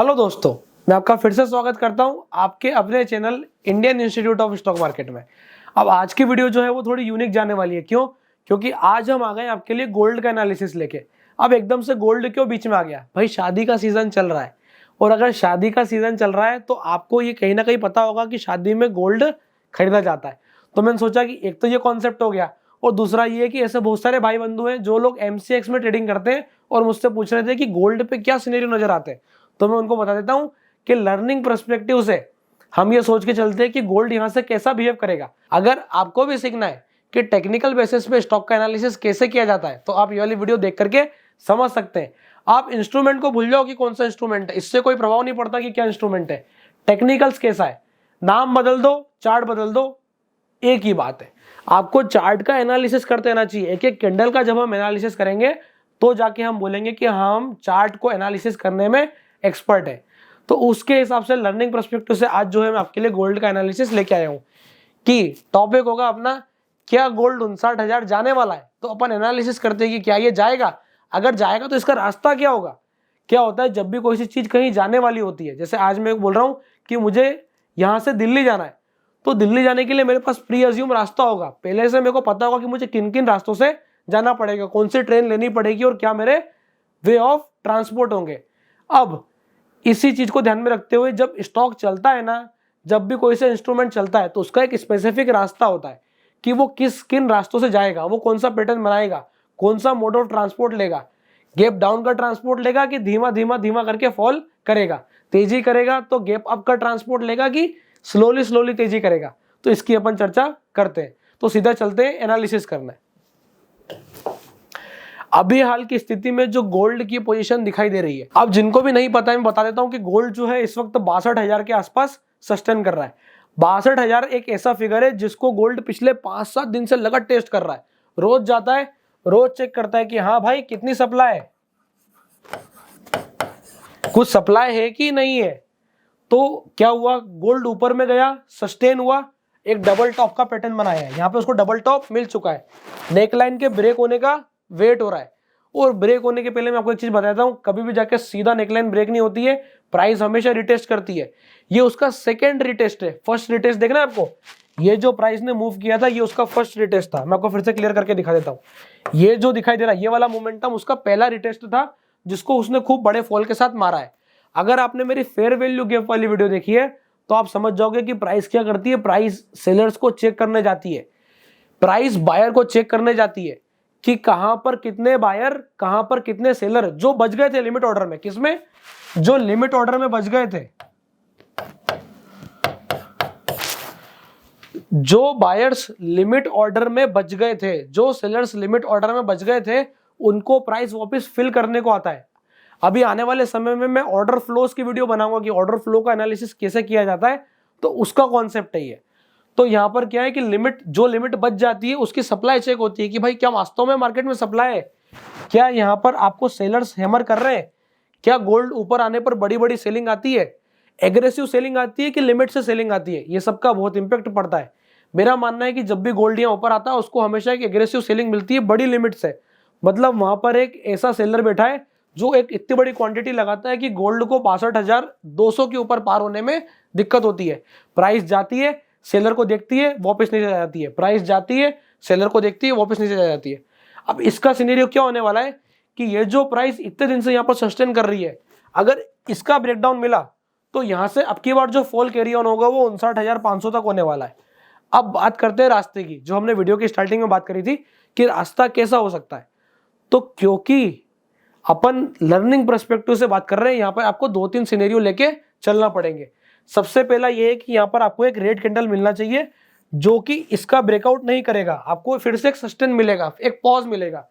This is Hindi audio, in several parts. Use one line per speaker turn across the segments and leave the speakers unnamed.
हेलो दोस्तों, मैं आपका फिर से स्वागत करता हूं आपके अपने channel Indian institute of stock market में। अब आज की वीडियो जो है वो थोड़ी यूनिक जाने वाली है। क्यों? क्योंकि आज हम आ गए आपके लिए गोल्ड का एनालिसिस लेके। अब एकदम से गोल्ड क्यों बीच में आ गया? भाई शादी का सीजन चल रहा है, और अगर शादी का सीजन चल रहा है तो आपको ये कहीं ना कहीं पता होगा कि शादी में गोल्ड खरीदा जाता है। तो मैंने सोचा कि एक तो ये कॉन्सेप्ट हो गया, और दूसरा ये कि ऐसे बहुत सारे भाई बंधु हैं जो लोग MCX में ट्रेडिंग करते हैं और मुझसे पूछ रहे थे कि गोल्ड पे क्या सिनेरियो नजर आते हैं। तो मैं उनको बता देता हूं कि लर्निंग पर्सपेक्टिव से हम ये सोच के चलते हैं कि गोल्ड यहां से कैसा बिहेव करेगा। अगर आपको भी सीखना है कि टेक्निकल बेसिस पे स्टॉक का एनालिसिस कैसे किया जाता है तो आप ये वाली वीडियो देख करके समझ सकते हैं। आप इंस्ट्रूमेंट को भूल जाओ कि कौन सा इंस्ट्रूमेंट है, इससे कोई प्रभाव नहीं पड़ता कि क्या इंस्ट्रूमेंट है। टेक्निकल्स कैसा है, नाम बदल दो, चार्ट बदल दो, एक ही बात है। आपको चार्ट का एनालिसिस करते रहना चाहिए। एक एक कैंडल का जब हम एनालिसिस करेंगे तो जाके हम बोलेंगे कि हम चार्ट को एनालिसिस करने में एक्सपर्ट है। तो उसके हिसाब से लर्निंग पर्सपेक्टिव से आज जो है मैं आपके लिए गोल्ड का एनालिसिस लेके आया हूं कि टॉपिक होगा अपना, क्या गोल्ड 59,000 जाने वाला है? तो अपन एनालिसिस करते हैं कि क्या ये जाएगा। अगर जाएगा तो इसका रास्ता क्या होगा। क्या होता है जब भी कोई सी चीज कहीं जाने वाली होती है, जैसे आज मैं बोल रहा हूं कि मुझे यहां से दिल्ली जाना है, तो दिल्ली जाने के लिए मेरे पास प्री अज्यूम रास्ता होगा। पहले से मेरे को पता होगा कि मुझे किन किन रास्तों से जाना पड़ेगा, कौन सी ट्रेन लेनी पड़ेगी और क्या मेरे वे ऑफ ट्रांसपोर्ट होंगे। अब इसी चीज को ध्यान में रखते हुए जब स्टॉक चलता है ना, जब भी कोई सा इंस्ट्रूमेंट चलता है तो उसका एक स्पेसिफिक रास्ता होता है कि वो किन रास्तों से जाएगा, वो कौन सा पैटर्न बनाएगा, कौन सा मोड ऑफ ट्रांसपोर्ट लेगा। गैप डाउन का ट्रांसपोर्ट लेगा कि धीमा धीमा धीमा करके फॉल करेगा, तेजी करेगा तो गैप अप का ट्रांसपोर्ट लेगा कि स्लोली स्लोली तेजी करेगा। तो इसकी अपन चर्चा करते हैं। तो सीधा चलते हैं एनालिसिस करना है। अभी हाल की स्थिति में जो गोल्ड की पोजीशन दिखाई दे रही है, अब जिनको भी नहीं पता है मैं बता देता हूं कि गोल्ड जो है इस वक्त 62,000 के आसपास सस्टेन कर रहा है। 62,000 एक ऐसा फिगर है जिसको गोल्ड पिछले 5-7 दिन से लगातार टेस्ट कर रहा है। रोज जाता है, रोज चेक करता है कि हाँ भाई कितनी सप्लाई है, कुछ सप्लाई है कि नहीं है। तो क्या हुआ, गोल्ड ऊपर में गया, सस्टेन हुआ, एक डबल टॉप का पैटर्न बनाया है। यहाँ पे उसको डबल टॉप मिल चुका है, नेकलाइन के ब्रेक होने का वेट हो रहा है। और ब्रेक होने के पहले मैं आपको एक चीज बताता हूं, कभी भी जाके सीधा नेकलाइन ब्रेक नहीं होती है, प्राइस हमेशा रिटेस्ट करती है। ये उसका सेकंड रिटेस्ट है, फर्स्ट रिटेस्ट देखना है आपको। ये जो प्राइस ने मूव किया था ये उसका फर्स्ट रिटेस्ट था। मैं आपको फिर से क्लियर करके दिखा देता हूं। ये जो दिखाई दे रहा है ये वाला मोमेंटम उसका पहला रिटेस्ट था जिसको उसने खूब बड़े फॉल के साथ मारा है। अगर आपने मेरी फेयर वैल्यू गैप वाली वीडियो देखी है तो आप समझ जाओगे कि प्राइस क्या करती है। प्राइस सेलर्स को चेक करने जाती है, प्राइस बायर को चेक करने जाती है कि कहां पर कितने बायर, कहां पर कितने सेलर जो बच गए थे लिमिट ऑर्डर में। किसमें? जो लिमिट ऑर्डर में बच गए थे। जो बायर्स लिमिट ऑर्डर में बच गए थे, जो सेलर्स लिमिट ऑर्डर में बच गए थे, उनको प्राइस वापस फिल करने को आता है। अभी आने वाले समय में मैं ऑर्डर फ्लोस की वीडियो बनाऊंगा कि ऑर्डर फ्लो का एनालिसिस कैसे किया जाता है, तो उसका कॉन्सेप्ट है ये। तो यहां पर क्या है कि जो लिमिट बच जाती है उसकी सप्लाई चेक होती है कि भाई क्या वास्तव में मार्केट में सप्लाई है, क्या यहां पर आपको सेलर्स हैमर कर रहे हैं, क्या गोल्ड ऊपर आने पर बड़ी बड़ी सेलिंग आती है, एग्रेसिव सेलिंग आती है कि लिमिट से सेलिंग आती है। ये सबका बहुत इंपैक्ट पड़ता है। मेरा मानना है कि जब भी गोल्ड यहां ऊपर आता है उसको हमेशा एक एग्रेसिव सेलिंग मिलती है बड़ी लिमिट से। मतलब वहां पर एक ऐसा सेलर बैठा है जो एक इतनी बड़ी क्वांटिटी लगाता है कि गोल्ड को 62,200 के ऊपर पार होने में दिक्कत होती है। प्राइस जाती है, सेलर को देखती है, वापस नीचे जा जाती है, प्राइस जाती है, सेलर को देखती है, वापस नीचे जा जाती है। अब इसका सिनेरियो क्या होने वाला है कि ये जो प्राइस इतने दिन से यहाँ पर सस्टेन कर रही है, अगर इसका ब्रेकडाउन मिला तो यहाँ से अब की बार जो फॉल कैरी ऑन होगा वो 59,500 तक होने वाला है। अब बात करते हैं रास्ते की, जो हमने वीडियो की स्टार्टिंग में बात करी थी कि रास्ता कैसा हो सकता है। तो क्योंकि अपन लर्निंग पर्सपेक्टिव से बात कर रहे हैं, यहाँ पर आपको 2-3 सिनेरियो लेके चलना पड़ेंगे। सबसे पहला ये है कि यहाँ पर आपको एक रेड कैंडल मिलना चाहिए जो कि इसका ब्रेकआउट नहीं करेगा, आपको फिर से एक सस्टेन मिलेगा, एक पॉज मिलेगा।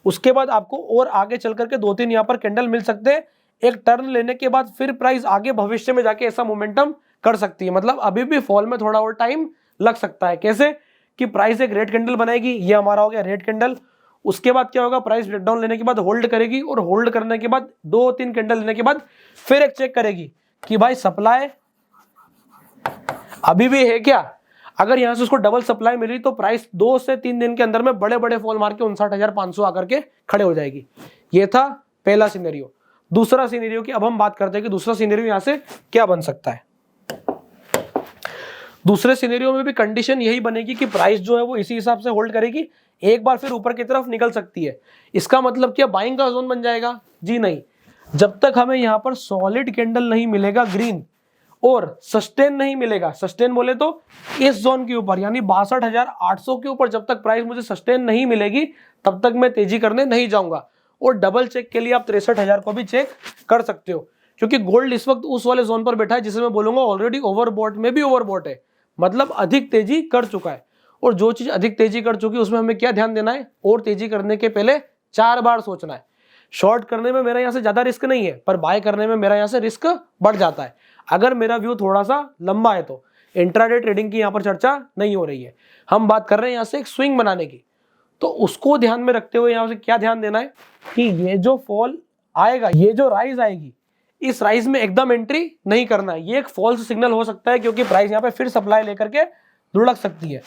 उसके बाद आपको और आगे चल करके 2-3 यहाँ पर कैंडल मिल सकते हैं। एक टर्न लेने के बाद फिर प्राइस आगे भविष्य में जाके ऐसा मोमेंटम कर सकती है। मतलब अभी भी फॉल में थोड़ा और टाइम लग सकता है। कैसे कि प्राइस एक रेड कैंडल बनाएगी, ये हमारा हो गया रेड कैंडल। उसके बाद क्या होगा, प्राइस ब्रेकडाउन लेने के बाद होल्ड करेगी, और होल्ड करने के बाद 2-3 कैंडल लेने के बाद फिर एक चेक करेगी कि भाई सप्लाई अभी भी है क्या। अगर यहां से उसको डबल सप्लाई मिली तो प्राइस 2 से 3 दिन के अंदर में बड़े बड़े फॉल मार के 59,500 आकर के खड़े हो जाएगी। ये था पहला सिनेरियो। दूसरा सिनेरियो की अब हम बात करते हैं कि दूसरा सिनेरियो यहां से क्या बन सकता है। दूसरे सिनेरियो में भी कंडीशन यही बनेगी कि प्राइस जो है वो इसी हिसाब से होल्ड करेगी, एक बार फिर ऊपर की तरफ निकल सकती है। इसका मतलब क्या बाइंग का जोन बन जाएगा? जी नहीं, जब तक हमें यहाँ पर सॉलिड कैंडल नहीं मिलेगा ग्रीन और सस्टेन नहीं मिलेगा, सस्टेन बोले तो इस जोन के ऊपर यानी 62,800 के ऊपर जब तक प्राइस मुझे सस्टेन नहीं मिलेगी तब तक मैं तेजी करने नहीं जाऊंगा। और डबल चेक के लिए आप 63,000 को भी चेक कर सकते हो, क्योंकि गोल्ड इस वक्त उस वाले जोन पर बैठा है जिसे मैं बोलूंगा ऑलरेडी ओवरबॉट में भी ओवरबॉट है, मतलब अधिक तेजी कर चुका है। और जो चीज अधिक तेजी कर चुकी है उसमें हमें क्या ध्यान देना है, और तेजी करने के पहले 4 बार सोचना है। शॉर्ट करने में मेरा यहाँ से ज्यादा रिस्क नहीं है, पर बाय करने में मेरा यहाँ से रिस्क बढ़ जाता है। अगर मेरा व्यू थोड़ा सा लंबा है तो इंट्राडे ट्रेडिंग की यहाँ पर चर्चा नहीं हो रही है, हम बात कर रहे हैं यहाँ से एक स्विंग बनाने की। तो उसको ध्यान में रखते हुए यहाँ से क्या ध्यान देना है कि ये जो फॉल आएगा, ये जो राइज आएगी, इस राइज में एकदम एंट्री नहीं करना है। ये एक फॉल्स सिग्नल हो सकता है क्योंकि प्राइस यहाँ पे फिर सप्लाई लेकर के लुढ़क सकती है।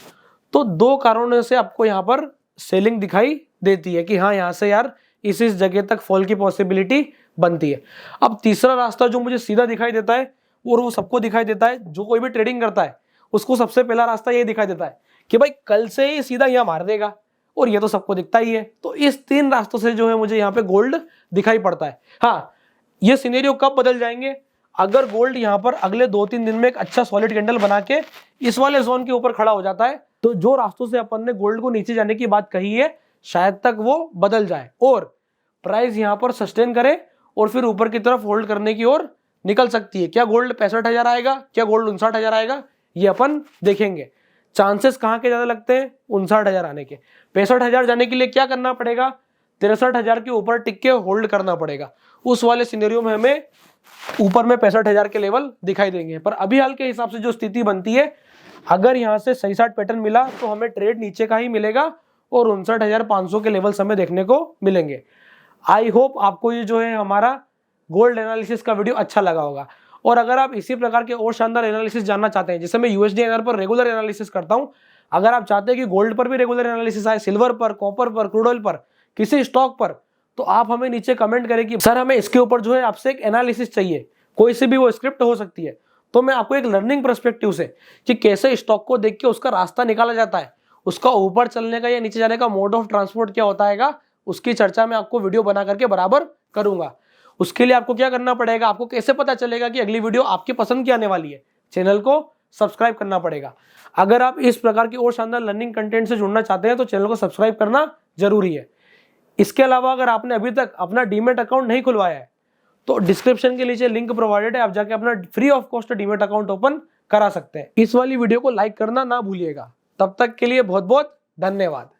तो 2 कारणों से आपको यहाँ पर सेलिंग दिखाई देती है कि हाँ यहाँ से यार इस जगह तक फॉल की पॉसिबिलिटी बनती है। अब तीसरा रास्ता जो मुझे सीधा दिखाई देता है और वो सबको दिखाई देता है, जो कोई भी ट्रेडिंग करता है उसको सबसे पहला रास्ता ये दिखाई देता है कि भाई कल से ही सीधा यहाँ मार देगा, और ये तो सबको दिखता ही है। तो इस 3 रास्तों से जो है मुझे यहाँ पे गोल्ड दिखाई पड़ता है। हाँ, ये सिनेरियो कब बदल जाएंगे? अगर गोल्ड यहाँ पर अगले 2-3 दिन में एक अच्छा सॉलिड कैंडल बना के इस वाले जोन के ऊपर खड़ा हो जाता है, तो जो रास्तों से अपन ने गोल्ड को नीचे जाने की बात कही है शायद तक वो बदल जाए और प्राइस यहाँ पर सस्टेन करे और फिर ऊपर की तरफ होल्ड करने की ओर निकल सकती है। क्या गोल्ड 65,000 आएगा, क्या गोल्ड 59,000 आएगा, ये अपन देखेंगे। चांसेस कहाँ के ज्यादा लगते हैं? 59,000 आने के। 65,000 जाने के लिए क्या करना पड़ेगा? 63,000 के ऊपर टिक के होल्ड करना पड़ेगा। उस वाले सिनेरियो में हमें ऊपर में 65,000 के लेवल दिखाई देंगे। पर अभी हाल के हिसाब से जो स्थिति बनती है, अगर यहाँ से सही साट पैटर्न मिला तो हमें ट्रेड नीचे का ही मिलेगा और 59,500 के लेवल हमें देखने को मिलेंगे। आई होप आपको ये जो है हमारा गोल्ड एनालिसिस का वीडियो अच्छा लगा होगा। और अगर आप इसी प्रकार के और शानदार एनालिसिस जानना चाहते हैं, जैसे मैं USD/INR पर रेगुलर एनालिसिस करता हूं, अगर आप चाहते हैं कि गोल्ड पर भी रेगुलर एनालिसिस आए, सिल्वर पर, कॉपर पर, क्रूड ऑयल पर, किसी स्टॉक पर, तो आप हमें नीचे कमेंट करें कि सर हमें इसके ऊपर जो है आपसे एक एनालिसिस चाहिए, कोई सी भी वो स्क्रिप्ट हो सकती है। तो मैं आपको एक लर्निंग पर्सपेक्टिव से कि कैसे स्टॉक को देख के उसका रास्ता निकाला जाता है, उसका ऊपर चलने का या नीचे जाने का मोड ऑफ ट्रांसपोर्ट क्या होता है, उसकी चर्चा मैं आपको वीडियो बना करके बराबर करूंगा। उसके लिए आपको क्या करना पड़ेगा, आपको कैसे पता चलेगा कि अगली वीडियो आपके पसंद की आने वाली है? चैनल को सब्सक्राइब करना पड़ेगा। अगर आप इस प्रकार की और शानदार लर्निंग कंटेंट से जुड़ना चाहते हैं तो चैनल को सब्सक्राइब करना जरूरी है। इसके अलावा अगर आपने अभी तक अपना डीमेट अकाउंट नहीं खुलवाया है तो डिस्क्रिप्शन के नीचे लिंक प्रोवाइडेड है, आप जाके अपना free of cost demat account open करा सकते हैं। इस वाली वीडियो को लाइक करना ना भूलिएगा। तब तक के लिए बहुत बहुत धन्यवाद।